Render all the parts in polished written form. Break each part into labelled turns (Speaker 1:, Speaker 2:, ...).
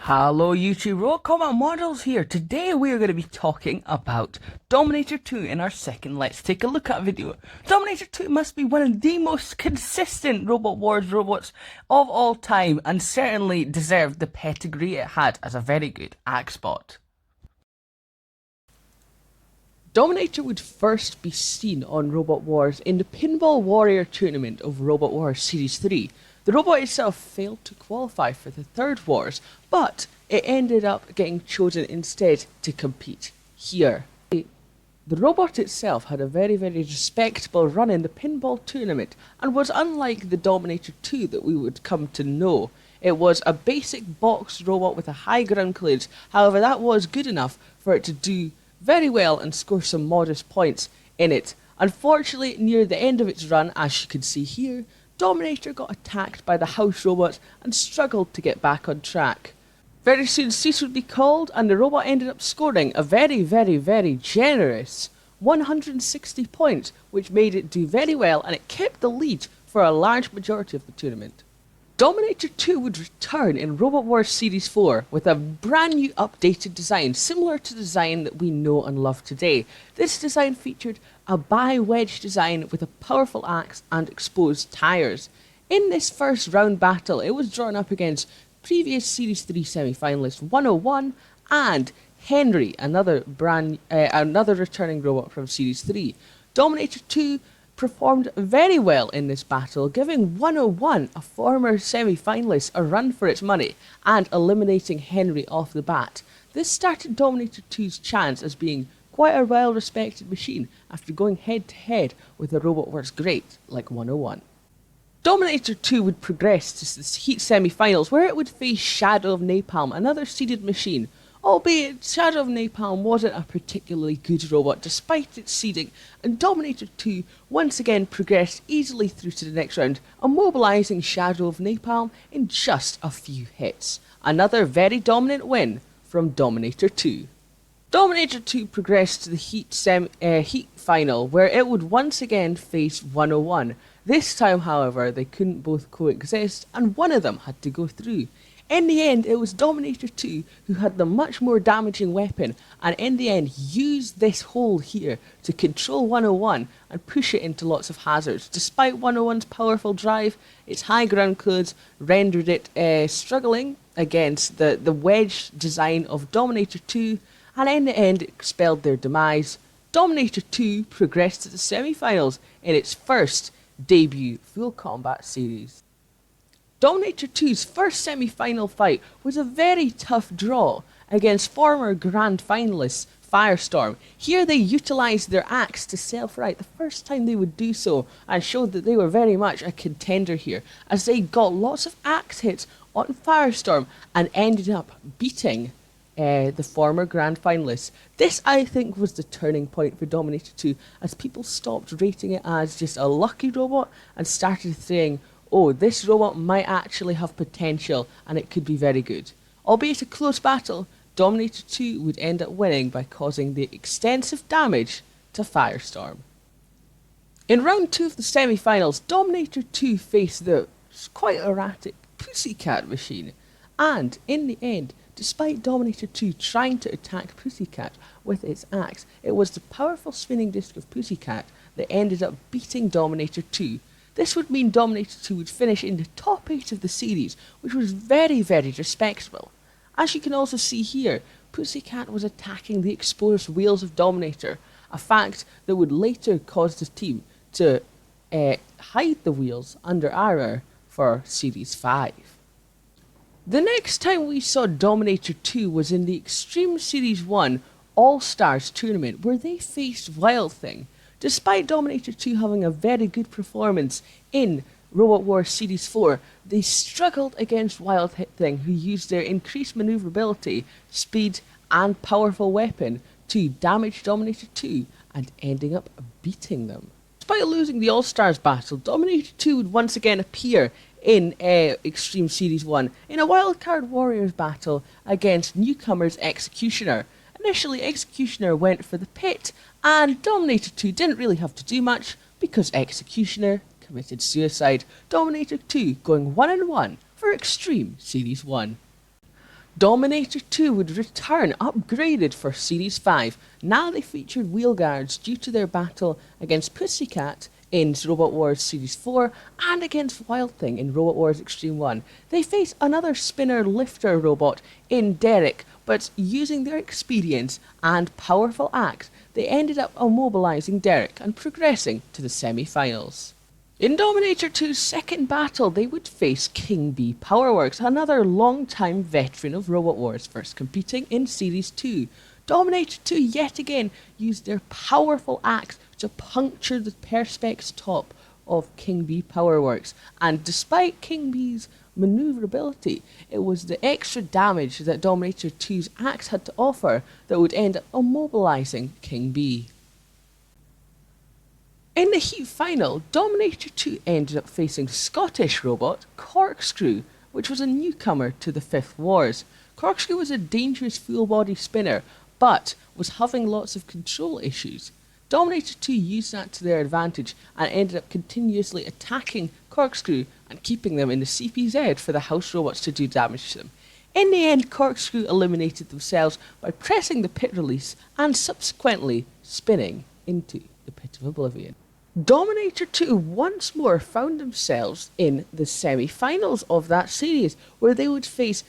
Speaker 1: Hello YouTube, Robot Combat Models here. Today we are going to be talking about Dominator 2 in our second Let's Take a Look At video. Dominator 2 must be one of the most consistent Robot Wars robots of all time and certainly deserved the pedigree it had as a very good axe bot. Dominator would first be seen on Robot Wars in the Pinball Warrior tournament of Robot Wars Series 3. The robot itself failed to qualify for the third Wars, but it ended up getting chosen instead to compete here. The robot itself had a very respectable run in the pinball tournament and was unlike the Dominator 2 that we would come to know. It was a basic box robot with a high ground clearance, however that was good enough for it to do very well and score some modest points in it. Unfortunately, near the end of its run, as you can see here, Dominator got attacked by the house robots and struggled to get back on track. Very soon cease would be called and the robot ended up scoring a very generous 160 points, which made it do very well and it kept the lead for a large majority of the tournament. Dominator 2 would return in Robot Wars Series 4 with a brand new updated design similar to the design that we know and love today. This design featured a bi-wedge design with a powerful axe and exposed tyres. In this first round battle it was drawn up against previous Series 3 semi-finalist 101 and Henry, another returning robot from Series 3. Dominator 2 performed very well in this battle, giving 101, a former semi-finalist, a run for its money and eliminating Henry off the bat. This started Dominator 2's chance as being quite a well-respected machine after going head-to-head with a Robot Wars great like 101. Dominator 2 would progress to the Heat semi-finals where it would face Shadow of Napalm, another seeded machine. Albeit, Shadow of Napalm wasn't a particularly good robot despite its seeding, and Dominator 2 once again progressed easily through to the next round, immobilising Shadow of Napalm in just a few hits. Another very dominant win from Dominator 2. Dominator 2 progressed to the Heat final, where it would once again face 101. This time, however, they couldn't both coexist, and one of them had to go through. In the end, it was Dominator 2 who had the much more damaging weapon and in the end used this hole here to control 101 and push it into lots of hazards. Despite 101's powerful drive, its high ground clearance rendered it struggling against the wedge design of Dominator 2 and in the end it expelled their demise. Dominator 2 progressed to the semi-finals in its first debut full combat series. Dominator 2's first semi-final fight was a very tough draw against former grand finalists Firestorm. Here they utilised their axe to self-right the first time they would do so and showed that they were very much a contender here as they got lots of axe hits on Firestorm and ended up beating the former grand finalists. This, I think, was the turning point for Dominator 2 as people stopped rating it as just a lucky robot and started saying, oh, this robot might actually have potential and it could be very good. Albeit a close battle, Dominator 2 would end up winning by causing the extensive damage to Firestorm. In round 2 of the semi-finals, Dominator 2 faced the quite erratic Pussycat machine, and in the end, despite Dominator 2 trying to attack Pussycat with its axe, it was the powerful spinning disc of Pussycat that ended up beating Dominator 2. This would mean Dominator 2 would finish in the top 8 of the series, which was very respectable. As you can also see here, Pussycat was attacking the exposed wheels of Dominator, a fact that would later cause the team to hide the wheels under armour for Series 5. The next time we saw Dominator 2 was in the Extreme Series 1 All-Stars tournament where they faced Wild Thing. Despite Dominator 2 having a very good performance in Robot Wars Series 4, they struggled against Wild Thing, who used their increased manoeuvrability, speed and powerful weapon to damage Dominator 2 and ending up beating them. Despite losing the All-Stars battle, Dominator 2 would once again appear in Extreme Series 1 in a Wildcard Warriors battle against newcomers Executioner. Initially, Executioner went for the pit, and Dominator 2 didn't really have to do much because Executioner committed suicide. Dominator 2 going 1-1 for Extreme Series 1. Dominator 2 would return upgraded for Series 5. Now they featured wheel guards due to their battle against Pussycat in Robot Wars Series 4 and against Wild Thing in Robot Wars Extreme 1. They face another spinner lifter robot in Derek, but using their experience and powerful axe, they ended up immobilizing Derek and progressing to the semi-finals. In Dominator 2's second battle, they would face King Bee Powerworks, another long-time veteran of Robot Wars, first competing in Series 2. Dominator 2 yet again used their powerful axe to puncture the Perspex top of King Bee Powerworks, and despite King Bee's maneuverability, it was the extra damage that Dominator 2's axe had to offer that would end up immobilizing King Bee. In the heat final, Dominator 2 ended up facing Scottish robot Corkscrew, which was a newcomer to the 5th Wars. Corkscrew was a dangerous full-body spinner, but was having lots of control issues. Dominator 2 used that to their advantage and ended up continuously attacking Corkscrew and keeping them in the CPZ for the house robots to do damage to them. In the end, Corkscrew eliminated themselves by pressing the pit release and subsequently spinning into the pit of oblivion. Dominator 2 once more found themselves in the semi-finals of that series, where they would face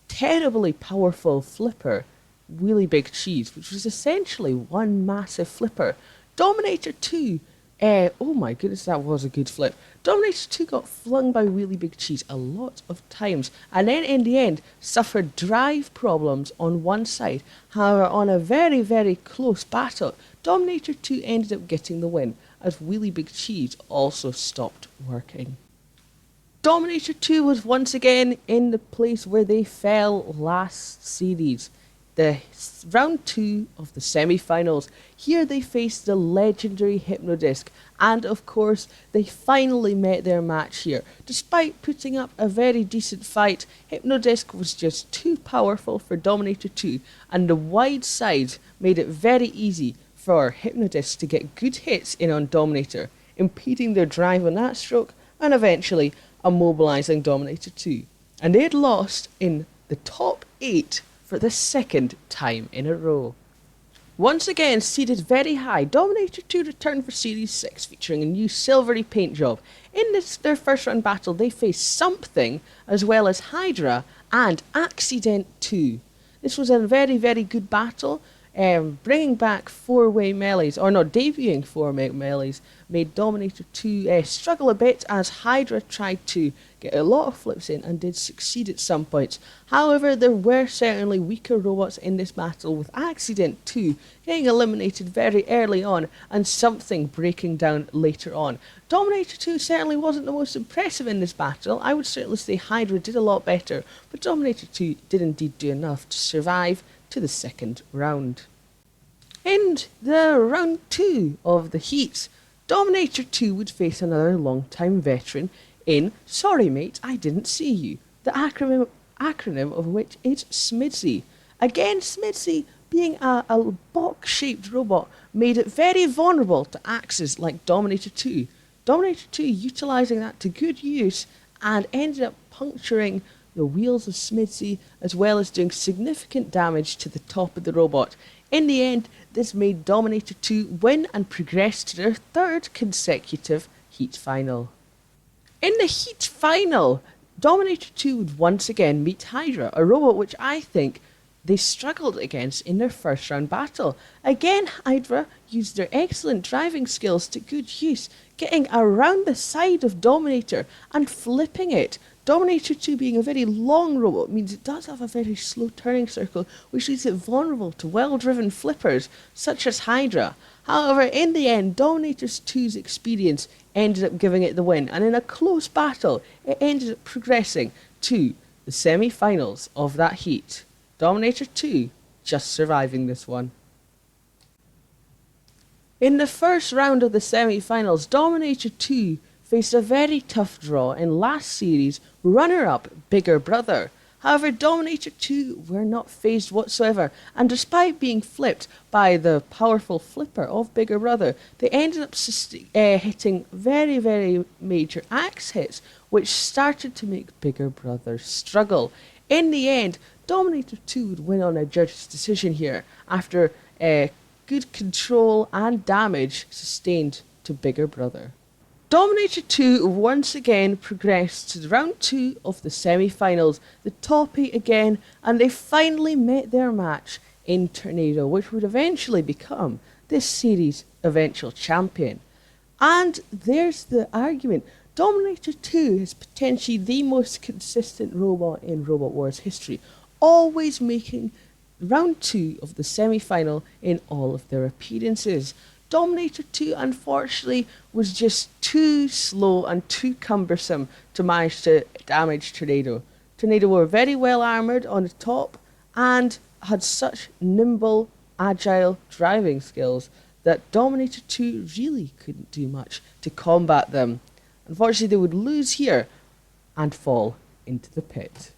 Speaker 1: terribly powerful flipper Wheelie Big Cheese, which was essentially one massive flipper. Dominator 2, oh my goodness, that was a good flip. Dominator 2 got flung by Wheelie Big Cheese a lot of times, and then in the end suffered drive problems on one side. However, on a very, very close battle, Dominator 2 ended up getting the win, as Wheelie Big Cheese also stopped working. Dominator 2 was once again in the place where they fell last series. The round 2 of the semi-finals. Here they faced the legendary Hypnodisc, and of course they finally met their match here. Despite putting up a very decent fight, Hypnodisc was just too powerful for Dominator 2, and the wide sides made it very easy for Hypnodisc to get good hits in on Dominator, impeding their drive on that stroke and eventually immobilizing Dominator 2. And they had lost in the top 8 for the second time in a row. Once again seeded very high, Dominator 2 returned for Series 6, featuring a new silvery paint job. In their first round battle, they faced Something, as well as Hydra and Accident 2. This was a very, very good battle. Bringing back four-way melees, or not, debuting four-way melees, made Dominator 2 struggle a bit, as Hydra tried to get a lot of flips in and did succeed at some points. However, there were certainly weaker robots in this battle, with Accident 2 getting eliminated very early on and Something breaking down later on. Dominator 2 certainly wasn't the most impressive in this battle. I would certainly say Hydra did a lot better, but Dominator 2 did indeed do enough to survive to the second round. In the round 2 of the heats, Dominator 2 would face another long-time veteran in Sorry Mate, I Didn't See You, the acronym of which is SMIDSY. Again, SMIDSY, being a box-shaped robot, made it very vulnerable to axes like Dominator 2. Dominator 2 utilising that to good use and ended up puncturing the wheels of SMIDSY, as well as doing significant damage to the top of the robot. In the end, this made Dominator 2 win and progress to their third consecutive heat final. In the heat final, Dominator 2 would once again meet Hydra, a robot which I think they struggled against in their first round battle. Again, Hydra used their excellent driving skills to good use, getting around the side of Dominator and flipping it. Dominator 2 being a very long robot means it does have a very slow turning circle, which leaves it vulnerable to well-driven flippers such as Hydra. However, in the end, Dominator 2's experience ended up giving it the win, and in a close battle, it ended up progressing to the semi-finals of that heat. Dominator 2 just surviving this one. In the first round of the semi-finals, Dominator 2 faced a very tough draw in last series' runner-up Bigger Brother. However, Dominator 2 were not phased whatsoever, and despite being flipped by the powerful flipper of Bigger Brother, they ended up hitting very, very major axe hits, which started to make Bigger Brother struggle. In the end, Dominator 2 would win on a judge's decision here after good control and damage sustained to bigger brother. Dominator 2 once again progressed to round 2 of the semi-finals, the top 8 again, and they finally met their match in Tornado, which would eventually become this series' eventual champion. And there's the argument. Dominator 2 is potentially the most consistent robot in Robot Wars history, always making round 2 of the semi-final in all of their appearances. Dominator 2 unfortunately was just too slow and too cumbersome to manage to damage Tornado. Tornado were very well armoured on the top and had such nimble, agile driving skills that Dominator 2 really couldn't do much to combat them. Unfortunately, they would lose here and fall into the pit.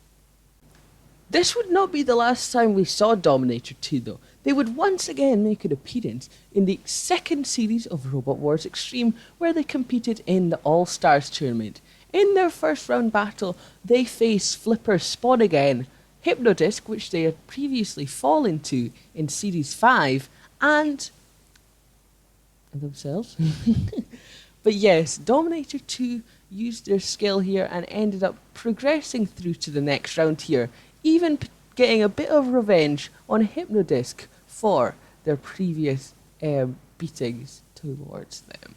Speaker 1: This would not be the last time we saw Dominator 2 though. They would once again make an appearance in the second series of Robot Wars Extreme, where they competed in the All-Stars tournament. In their first round battle, they faced Blooper Spoof again, Hypnodisc, which they had previously fallen to in Series 5, and themselves. But yes, Dominator 2 used their skill here and ended up progressing through to the next round here, even getting a bit of revenge on Hypnodisc for their previous beatings towards them.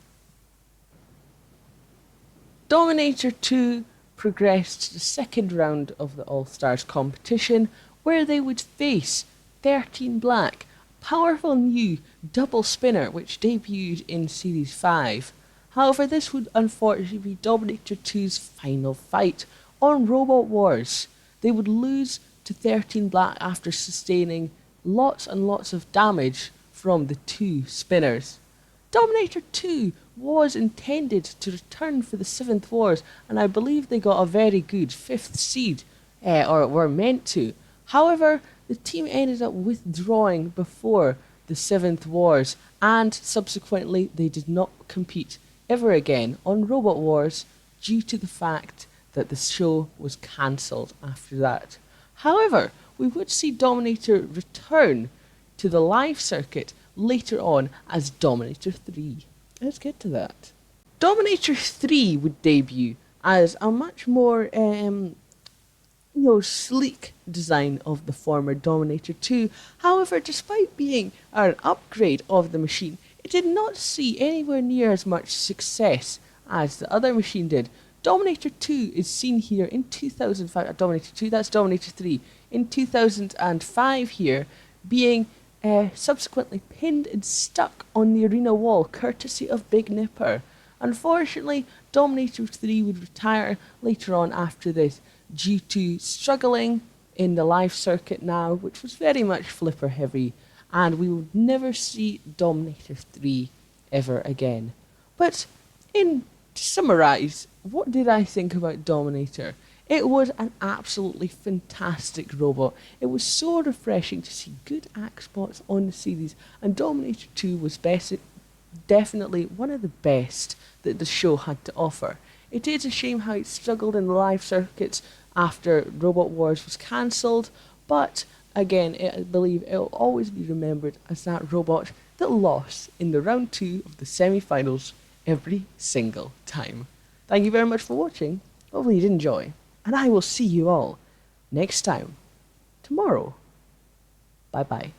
Speaker 1: Dominator 2 progressed to the second round of the All-Stars competition, where they would face 13 Black, a powerful new double spinner which debuted in Series 5. However, this would unfortunately be Dominator 2's final fight on Robot Wars. They would lose to 13 Black after sustaining lots and lots of damage from the two spinners. Dominator 2 was intended to return for the 7th Wars, and I believe they got a very good 5th seed, or were meant to. However, the team ended up withdrawing before the 7th Wars, and subsequently they did not compete ever again on Robot Wars due to the fact that the show was cancelled after that. However, we would see Dominator return to the live circuit later on as Dominator 3. Let's get to that. Dominator 3 would debut as a much more sleek design of the former Dominator 2. However, despite being an upgrade of the machine, it did not see anywhere near as much success as the other machine did. Dominator 2 is seen here in 2005, Dominator 2, that's Dominator 3, in 2005 here, being subsequently pinned and stuck on the arena wall, courtesy of Big Nipper. Unfortunately, Dominator 3 would retire later on after this, due to struggling in the live circuit now, which was very much flipper heavy, and we would never see Dominator 3 ever again. But to summarise, what did I think about Dominator? It was an absolutely fantastic robot. It was so refreshing to see good axe spots on the series, and Dominator 2 was definitely one of the best that the show had to offer. It is a shame how it struggled in the live circuits after Robot Wars was cancelled, but again, I believe it will always be remembered as that robot that lost in the round 2 of the semi-finals every single time. Thank you very much for watching. Hopefully you did enjoy, and I will see you all next time, tomorrow. Bye bye.